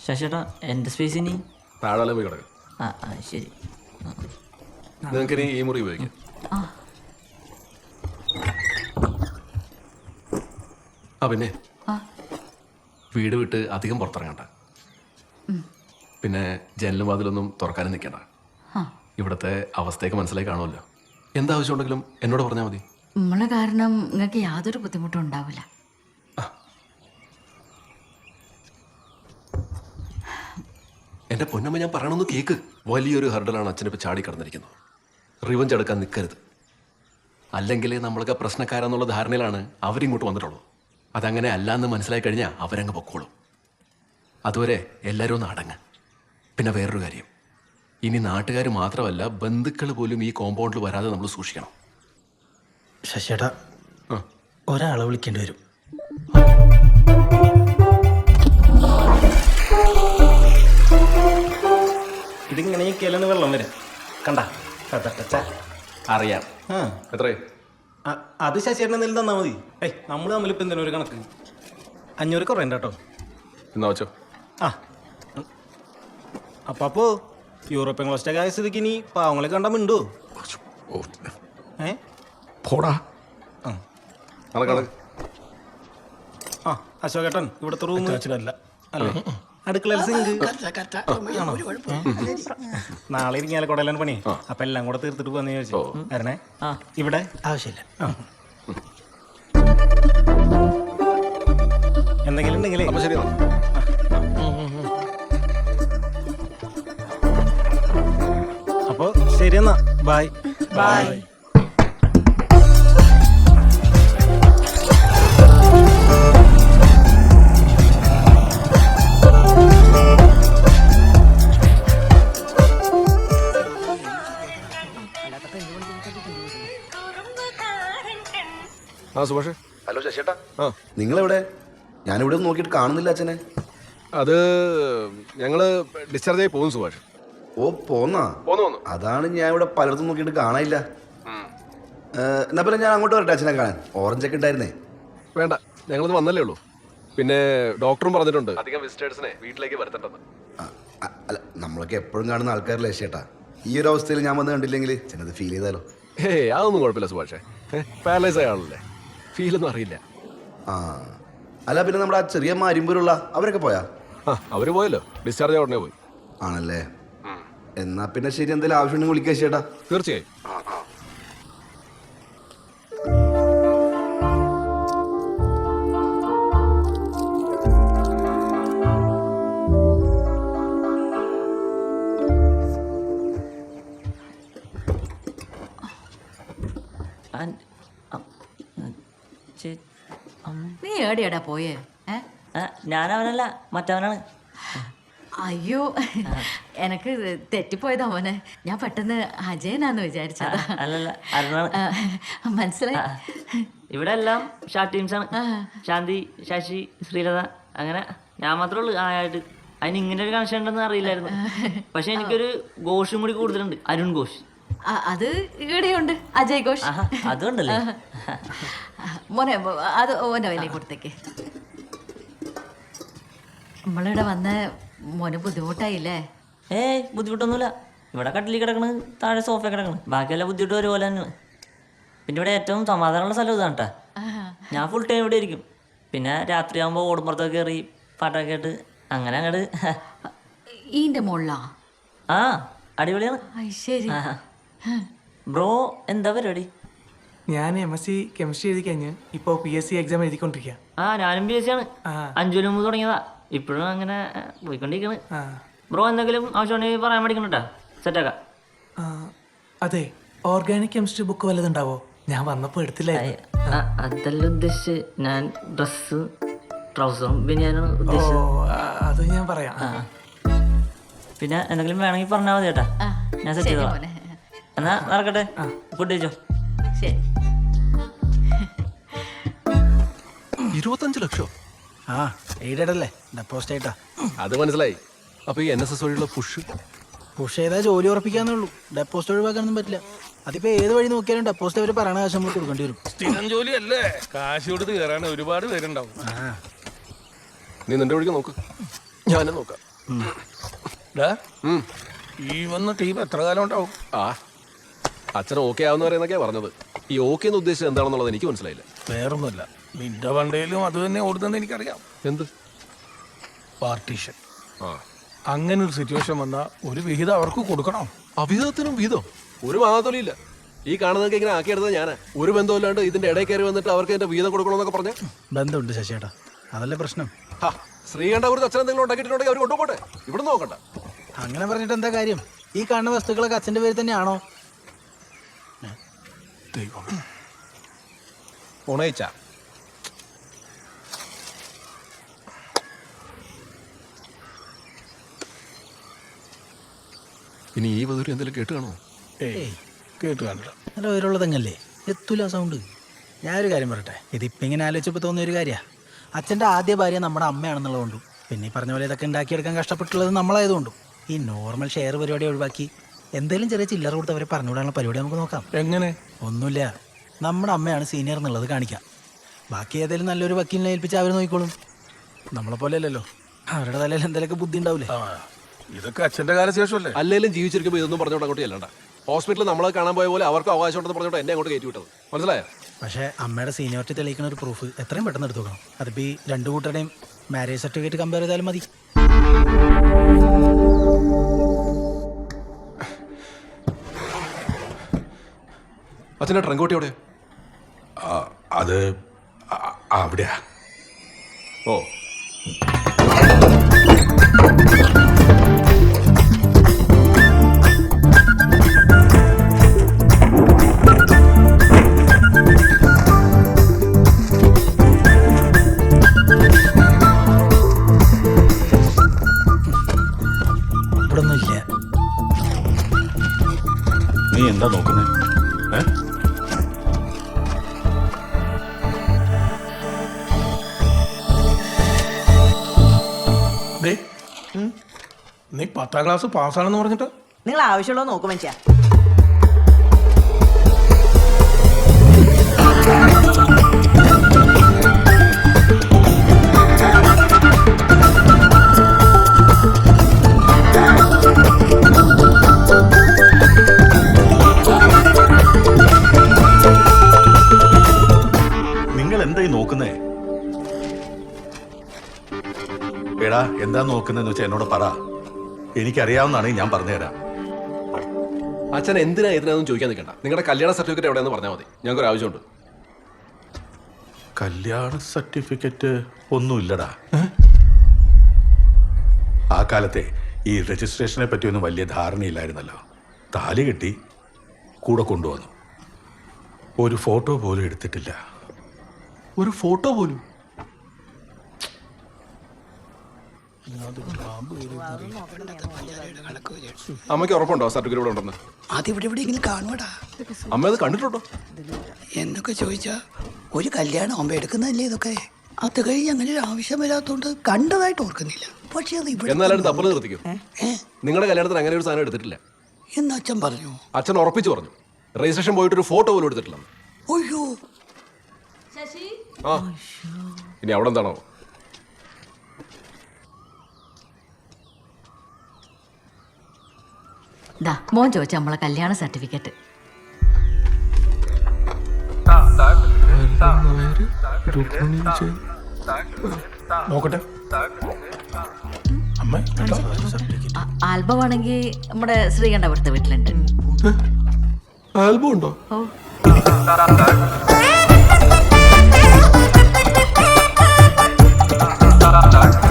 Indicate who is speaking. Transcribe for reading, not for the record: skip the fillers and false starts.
Speaker 1: ശശിയേട്ടാ എൻ്റെ സ്പേസ് ഇനി
Speaker 2: താഴെ പോയി കിടക്കും.
Speaker 1: ശരി.
Speaker 2: നിങ്ങൾക്കിനി ഈ മുറി ഉപയോഗിക്കാം. പിന്നെ വീട് വിട്ട് അധികം പുറത്തിറങ്ങണ്ട. പിന്നെ ജനലും വാതിലൊന്നും തുറക്കാനും നിൽക്കണ്ട. ഇവിടുത്തെ അവസ്ഥയൊക്കെ മനസ്സിലായി കാണുമല്ലോ. എന്താവശ്യമുണ്ടെങ്കിലും എന്നോട് പറഞ്ഞാൽ മതി.
Speaker 3: നമ്മളെ കാരണം നിങ്ങൾക്ക് യാതൊരു ബുദ്ധിമുട്ടും ഉണ്ടാവില്ല.
Speaker 2: എൻ്റെ പൊന്നമ്മ, ഞാൻ പറയണമെന്ന് കേക്ക്. വലിയൊരു ഹർഡലാണ് അച്ഛനിപ്പോൾ ചാടി കടന്നിരിക്കുന്നത്. റിവഞ്ച് എടുക്കാൻ നിൽക്കരുത്. അല്ലെങ്കിൽ നമ്മളൊക്കെ പ്രശ്നക്കാരെന്നുള്ള ധാരണയിലാണ് അവരിങ്ങോട്ട് വന്നിട്ടുള്ളൂ. അതങ്ങനെ അല്ലാന്ന് മനസ്സിലായി കഴിഞ്ഞാൽ അവരങ്ങ് പൊക്കോളും. അതുവരെ എല്ലാവരും ഒന്ന് അടങ്ങ്. പിന്നെ വേറൊരു കാര്യം, ഇനി നാട്ടുകാർ മാത്രമല്ല ബന്ധുക്കൾ പോലും ഈ കോമ്പൗണ്ടിൽ വരാതെ നമ്മൾ സൂക്ഷിക്കണം.
Speaker 4: ശശിയേട്ടാ, ഒരാളെ വിളിക്കേണ്ടി വരും. ഇതിങ്ങനെ കേലാണ് വെള്ളം വരാം. കണ്ട
Speaker 2: അറിയാം. എത്രയും
Speaker 4: അത് ശശിയേട്ടൻ എന്തെങ്കിലും തന്നാൽ മതി. നമ്മൾ തമ്മിലിപ്പോൾ എന്തിനാ ഒരു കണക്ക്? 500 കുറയണ്ട കേട്ടോ.
Speaker 2: എന്നാ വെച്ചോ.
Speaker 4: അപ്പോ യൂറോപ്യൻ ക്ലസ്റ്റൊക്കെ ആയ സ്ഥിതിക്ക് ഇനി പാവങ്ങളെ കണ്ടാ മിണ്ടോ?
Speaker 2: പോടാ.
Speaker 4: അശോകേട്ടൻ ഇവിടുത്തെ റൂം അല്ലേ? അടുക്കളയിൽ സിങ്ക്. നാളെ ഇരിങ്ങാലക്കുടയിലാണ് പണി. അപ്പൊ എല്ലാം കൂടെ തീർത്തിട്ട് പോവാന്ന് ചോദിച്ചു. വരണേ. ഇവിടെ ആവശ്യമില്ല. എന്തെങ്കിലും ഉണ്ടെങ്കിലേ.
Speaker 2: ശരി.
Speaker 4: അപ്പൊ ശരി എന്നാ. Bye bye.
Speaker 2: സുഭാഷ്.
Speaker 5: ഹലോ ശശിയേട്ടാ, നിങ്ങളെവിടെ? ഞാനിവിടെ ഒന്നും നോക്കിയിട്ട് കാണുന്നില്ല അച്ഛനെ.
Speaker 2: അത് ഞങ്ങള് ഡിസ്ചാർജ് ആയി പോകുന്നു സുഭാഷ്.
Speaker 5: ഓ, പോന്നാ? അതാണ് ഞാൻ ഇവിടെ പലയിടത്തും നോക്കിയിട്ട് കാണാനില്ല. എന്നാ പിന്നെ ഞാൻ അങ്ങോട്ട് വരട്ടെ അച്ഛനെ കാണാൻ. ഓറഞ്ചൊക്കെ ഉണ്ടായിരുന്നേ.
Speaker 2: വേണ്ട, ഞങ്ങളത് വന്നല്ലേ ഉള്ളൂ. പിന്നെ ഡോക്ടറും പറഞ്ഞിട്ടുണ്ട് അധികം വിസിറ്റേഴ്സിനെ വീട്ടിലേക്ക് വരുത്തണ്ടെന്ന്.
Speaker 5: അല്ല, നമ്മളൊക്കെ എപ്പോഴും കാണുന്ന ആൾക്കാരല്ലേ ശശിയേട്ടാ. ഈ ഒരു അവസ്ഥയിൽ ഞാൻ വന്ന് കണ്ടില്ലെങ്കിൽ ചെന്നത് ഫീൽ ചെയ്താലോ?
Speaker 2: അതൊന്നും കുഴപ്പമില്ല സുഭാഷേ. പാരലൈസ് ആയ ആളല്ലേ, ഫീലൊന്നും അറിയില്ല.
Speaker 5: അല്ല, പിന്നെ നമ്മുടെ ആ ചെറിയ മാരിമ്പൂരുള്ള അവരൊക്കെ പോയാ?
Speaker 2: അവര് പോയല്ലോ, ഡിസ്ചാർജ് ആയ ഉടനെ പോയി.
Speaker 5: ആണല്ലേ? എന്നാ പിന്നെ ശരി, എന്തെങ്കിലും ആവശ്യമുണ്ടെങ്കിൽ വിളിക്കുക ചേട്ടാ.
Speaker 2: തീർച്ചയായും.
Speaker 3: നീ എവിടെയാടാ പോയേ?
Speaker 1: ഞാനവനല്ല, മറ്റവനാണ്.
Speaker 3: അയ്യോ, എനക്ക് തെറ്റിപ്പോയതാ മോനെ. ഞാൻ പെട്ടെന്ന് അജയനാന്ന് വിചാരിച്ചതാ.
Speaker 1: അല്ലല്ല, അരുണാണ്.
Speaker 3: മനസ്സിലായി.
Speaker 1: ഇവിടെ എല്ലാം ഷാർട്ട് ടീംസാണ്. ശാന്തി, ശശി, ശ്രീലത, അങ്ങനെ ഞാൻ മാത്രമേ ഉള്ളൂ ആയിട്ട്. അതിന് ഇങ്ങനെ ഒരു കണക്ഷൻ ഉണ്ടെന്ന് അറിയില്ലായിരുന്നു. പക്ഷെ എനിക്കൊരു ഘോഷും കൂടി കൂടുതലുണ്ട്, അരുൺ ഘോഷ്.
Speaker 3: അത് ഇവിടെയുണ്ട്, അജയ് ഘോഷ്.
Speaker 1: അതുകൊണ്ടല്ലേ
Speaker 3: മോനെ, അത് ഓൻ്റെ വില കൊടുത്തേക്ക്. നമ്മളിവിടെ വന്ന മോന് ബുദ്ധിമുട്ടായില്ലേ?
Speaker 1: ബുദ്ധിമുട്ടൊന്നുമില്ല. ഇവിടെ കട്ടിലിൽ കിടക്കണ്, താഴെ സോഫ കിടക്കണ്, ബാക്കിയെല്ലാം ബുദ്ധിമുട്ട് ഒരുപോലെ തന്നെയാണ്. പിന്നെ ഇവിടെ ഏറ്റവും സമാധാനമുള്ള സ്ഥലം ഇതാണ് കേട്ടോ. ഞാൻ ഫുൾ ടൈം ഇവിടെ ഇരിക്കും. പിന്നെ രാത്രിയാകുമ്പോൾ ഓടുമ്പുറത്തൊക്കെ കയറി പാട്ടൊക്കെ കേട്ട് അങ്ങനെ അങ്ങോട്ട്.
Speaker 3: ഈൻ്റെ മുകളിലാ?
Speaker 1: അടിപൊളിയാണ്.
Speaker 3: ശരി.
Speaker 1: ബ്രോ എന്താ പരിപാടി?
Speaker 6: ഞാൻ MSc കെമിസ്ട്രി എഴുതി കഴിഞ്ഞ് ഇപ്പോൾ PSc എക്സാം എഴുതിക്കൊണ്ടിരിക്കുക.
Speaker 1: ഞാനും PSc ആണ്. 5 മുമ്പ് തുടങ്ങിയതാ. ഇപ്പോഴും അങ്ങനെ പോയിക്കൊണ്ടിരിക്കണ്. ബ്രോ എന്തെങ്കിലും ആവശ്യമുണ്ടെങ്കിൽ പറയാൻ പഠിക്കണട്ടാ, സെറ്റാക്കാം.
Speaker 6: അതെ, ഓർഗാനിക് കെമിസ്ട്രി ബുക്ക് വല്ലതുണ്ടാവോ? ഞാൻ വന്നപ്പോൾ എടുത്തില്ലായിരുന്നു.
Speaker 1: അതല്ല ഉദ്ദേശിച്ച്, ഞാൻ ഡ്രസ്സ്, ട്രൗസറും ബനിയാനാണ് ഉദ്ദേശിച്ചത്.
Speaker 6: അത് ഞാൻ പറയാം.
Speaker 1: പിന്നെ എന്തെങ്കിലും വേണമെങ്കിൽ പറഞ്ഞാൽ മതി ചേട്ടാ, ഞാൻ സെറ്റ് ചെയ്തോളാം. എന്നാ നടക്കട്ടെ, ഫുഡ് കഴിച്ചോ.
Speaker 3: ശരി.
Speaker 2: 25 ലക്ഷം?
Speaker 4: എയ്ഡല്ലേ, ഡെപ്പോസിറ്റ് ആയിട്ടാ.
Speaker 2: അത് മനസ്സിലായി. അപ്പൊ ഈ NSS വഴിയുള്ള പുഷ്
Speaker 4: ചെയ്താൽ ജോലി ഉറപ്പിക്കാന്നേ ഉള്ളൂ. ഡെപ്പോസിറ്റ് ഒഴിവാക്കാനൊന്നും പറ്റില്ല. അതിപ്പോ ഏത് വഴി നോക്കിയാലും ഡെപ്പോസിറ്റ് അവർ പറയണ കാശ് നമ്മൾ കൊടുക്കേണ്ടി വരും.
Speaker 7: സ്ഥിരം ജോലിയല്ലേ, കാശ് കൊടുത്ത് കയറാൻ ഒരുപാട് പേരുണ്ടാവും.
Speaker 2: നീ നിന്റെ വഴിക്ക് നോക്ക്, ഞാനും നോക്കാം.
Speaker 7: ഈ വന്ന ടീം എത്ര കാലം ഉണ്ടാവും?
Speaker 2: ആ അച്ഛൻ ഓക്കെ ആവുന്നവരെന്നൊക്കെയാ പറഞ്ഞത്. ഈ ഓക്കെ എന്ന് ഉദ്ദേശിച്ചത് എന്താണെന്നുള്ളത് എനിക്ക് മനസ്സിലായില്ല.
Speaker 7: വേറൊന്നുമില്ല, നിന്റെ വണ്ടയിലും അത് തന്നെ ഓടുന്നെന്ന് എനിക്കറിയാം.
Speaker 2: എന്ത്
Speaker 7: പാർട്ടീഷൻ.
Speaker 2: ആ
Speaker 7: അങ്ങനെ ഒരു സിറ്റുവേഷൻ വന്നാൽ ഒരു വിഹിതം അവർക്ക് കൊടുക്കണം.
Speaker 2: അഭിഹിതത്തിനും വീതം ഒരു മാതലില്ല. ഈ കാണുന്നതൊക്കെ ഇങ്ങനെ ആക്കിയെടുത്തത് ഞാനാ. ഒരു ബന്ധമില്ലാണ്ട് ഇതിന്റെ ഇടയിൽ കയറി വന്നിട്ട് അവർക്ക് എന്റെ വീതം കൊടുക്കണമെന്നൊക്കെ പറഞ്ഞ
Speaker 4: ബന്ധമുണ്ട് ശശിയേട്ടാ, അതല്ലേ പ്രശ്നം.
Speaker 2: ശ്രീകണ്ഠപുരത്ത് അച്ഛൻ എന്തെങ്കിലും ഉണ്ടാക്കിയിട്ടുണ്ടെങ്കിൽ അവർ കൊണ്ടുപോട്ടെ, ഇവിടെ നോക്കണ്ട.
Speaker 4: അങ്ങനെ പറഞ്ഞിട്ട് എന്താ കാര്യം? ഈ കാണുന്ന വസ്തുക്കളൊക്കെ അച്ഛൻ്റെ പേര് തന്നെയാണോ?
Speaker 2: ഉണയിച്ച ഇനി ഈ വധുരി എന്തെങ്കിലും കേട്ട് കാണോ?
Speaker 7: ഏയ് കേട്ട് കണ്ടില്ല.
Speaker 4: നല്ല ഉയരമുള്ള തെങ്ങല്ലേ, എത്തൂല സൗണ്ട്. ഞാനൊരു കാര്യം പറയട്ടെ, ഇതിപ്പോൾ ഇങ്ങനെ ആലോചിച്ചപ്പോൾ തോന്നിയ ഒരു കാര്യമാണ്. അച്ഛൻ്റെ ആദ്യ ഭാര്യ നമ്മുടെ അമ്മയാണെന്നുള്ളതുകൊണ്ടും പിന്നെ ഈ പറഞ്ഞ പോലെ ഇതൊക്കെ ഉണ്ടാക്കിയെടുക്കാൻ കഷ്ടപ്പെട്ടുള്ളത് നമ്മളായതുകൊണ്ടും ഈ നോർമൽ ഷെയർ പരിപാടി ഒഴിവാക്കി എന്തെങ്കിലും ചെറിയ ചില്ലറ കൊടുത്ത് അവരെ പറഞ്ഞുവിടാനുള്ള പരിപാടി നമുക്ക് നോക്കാം.
Speaker 7: എങ്ങനെ?
Speaker 4: ഒന്നുമില്ല, നമ്മുടെ അമ്മയാണ് സീനിയർ എന്നുള്ളത് കാണിക്കാം. ബാക്കി ഏതെങ്കിലും നല്ലൊരു വക്കീലിനെ ഏൽപ്പിച്ച് അവർ നോക്കിക്കോളും. നമ്മളെ പോലെ അല്ലല്ലോ, അവരുടെ തലയിൽ എന്തെങ്കിലുമൊക്കെ ബുദ്ധി ഉണ്ടാവില്ലേ.
Speaker 7: ആ ഇതൊക്കെ അച്ഛന്റെ കാലശേഷമല്ലേ?
Speaker 2: അല്ലെങ്കിലും ജീവിച്ചിരിക്കുമ്പോൾ ഇതൊന്നും പറഞ്ഞോണ്ട് അങ്ങോട്ട് ചെല്ലണ്ട. ഹോസ്പിറ്റലിൽ നമ്മളെ കാണാൻ പോയ പോലെ അവർക്ക് അവകാശമുണ്ടെന്ന് പറഞ്ഞോട്ട് എന്നെ അങ്ങോട്ട് കയറ്റി വിട്ടത് മനസ്സിലായോ?
Speaker 4: പക്ഷേ അമ്മയുടെ സീനിയോറിറ്റി തെളിയിക്കുന്ന ഒരു പ്രൂഫ് എത്രയും പെട്ടെന്ന് എടുത്തു നോക്കണം. അതിപ്പോൾ ഈ രണ്ടു കൂട്ടരുടെയും മാരേജ് സർട്ടിഫിക്കറ്റ് കമ്പയർ ചെയ്താലും മതി.
Speaker 2: അച്ഛൻ്റെ ട്രങ്കോട്ടി എവിടെയാ?
Speaker 7: അത് അവിടെയാ.
Speaker 2: ഓ
Speaker 4: ഇവിടെ ഒന്നും ഇല്ല.
Speaker 8: നീ എന്താ നോക്കുന്നേ?
Speaker 7: നീ 10ാം ക്ലാസ് പാസ്സാണെന്ന് പറഞ്ഞിട്ട്
Speaker 9: നിങ്ങൾ ആവശ്യമുള്ളത് നോക്കും മനുഷ്യ.
Speaker 8: നിങ്ങൾ എന്തായി നോക്കുന്നേ? എടാ എന്താ നോക്കുന്നതെന്ന് വെച്ചാൽ എന്നോട് പറ. എനിക്കറിയാവുന്നതാണെങ്കിൽ ഞാൻ പറഞ്ഞുതരാം.
Speaker 2: അച്ഛൻ എന്തിനാ ഇതിനൊന്നും ചോദിക്കാൻ നിൽക്കണ്ട. നിങ്ങളുടെ കല്യാണ സർട്ടിഫിക്കറ്റ് എവിടെയെന്ന് പറഞ്ഞാൽ മതി, ഞങ്ങൾക്കൊരു ആവശ്യമുണ്ട്.
Speaker 8: കല്യാണ സർട്ടിഫിക്കറ്റ് ഒന്നുമില്ലടാ. ആ കാലത്തെ ഈ രജിസ്ട്രേഷനെ പറ്റിയൊന്നും വലിയ ധാരണയില്ലായിരുന്നല്ലോ. താലി കെട്ടി കൂടെ കൊണ്ടുവന്നു, ഒരു ഫോട്ടോ പോലും എടുത്തിട്ടില്ല.
Speaker 2: ഒരു ഫോട്ടോ പോലും? അമ്മയ്ക്ക് ഉറപ്പുണ്ടോ സർട്ടിഫിക്കറ്റ് ഇവിടെ ഉണ്ടെന്ന്?
Speaker 10: അതിവിടെ എവിടെയെങ്കിലും കാണുവാടാ.
Speaker 2: അമ്മ അത് കണ്ടിട്ടുണ്ടോ
Speaker 10: എന്നൊക്കെ ചോദിച്ചാ ഒരു കല്യാണം ആകുമ്പോ എടുക്കുന്നതല്ലേ ഇതൊക്കെ. അത് കഴിഞ്ഞ് അങ്ങനെ ഒരു ആവശ്യം വരാത്തോണ്ട് കണ്ടതായിട്ട് ഓർക്കുന്നില്ല. പക്ഷെ അത് ഇവിടെ
Speaker 2: എന്നാലും തപ്പല് നിർത്തിക്കും. നിങ്ങളുടെ കല്യാണത്തിന് അങ്ങനെ ഒരു സാധനം എടുത്തിട്ടില്ല
Speaker 10: എന്ന് അച്ഛൻ പറഞ്ഞു.
Speaker 2: അച്ഛൻ ഉറപ്പിച്ചു പറഞ്ഞു. രജിസ്ട്രേഷൻ പോയിട്ട് ഒരു ഫോട്ടോ പോലും എടുത്തിട്ടില്ല.
Speaker 10: അയ്യോ,
Speaker 2: ആ ഇനി അവിടെ എന്താണോ?
Speaker 3: മോൻ ചോദിച്ച നമ്മളെ കല്യാണ സർട്ടിഫിക്കറ്റ്.
Speaker 7: നോക്കട്ടെ. അമ്മ
Speaker 3: ആൽബം ആണെങ്കിൽ നമ്മുടെ ശ്രീകണ്ഠപുരത്തെ വീട്ടിലുണ്ട്.
Speaker 2: ആൽബം ഉണ്ടോ?
Speaker 3: ഓ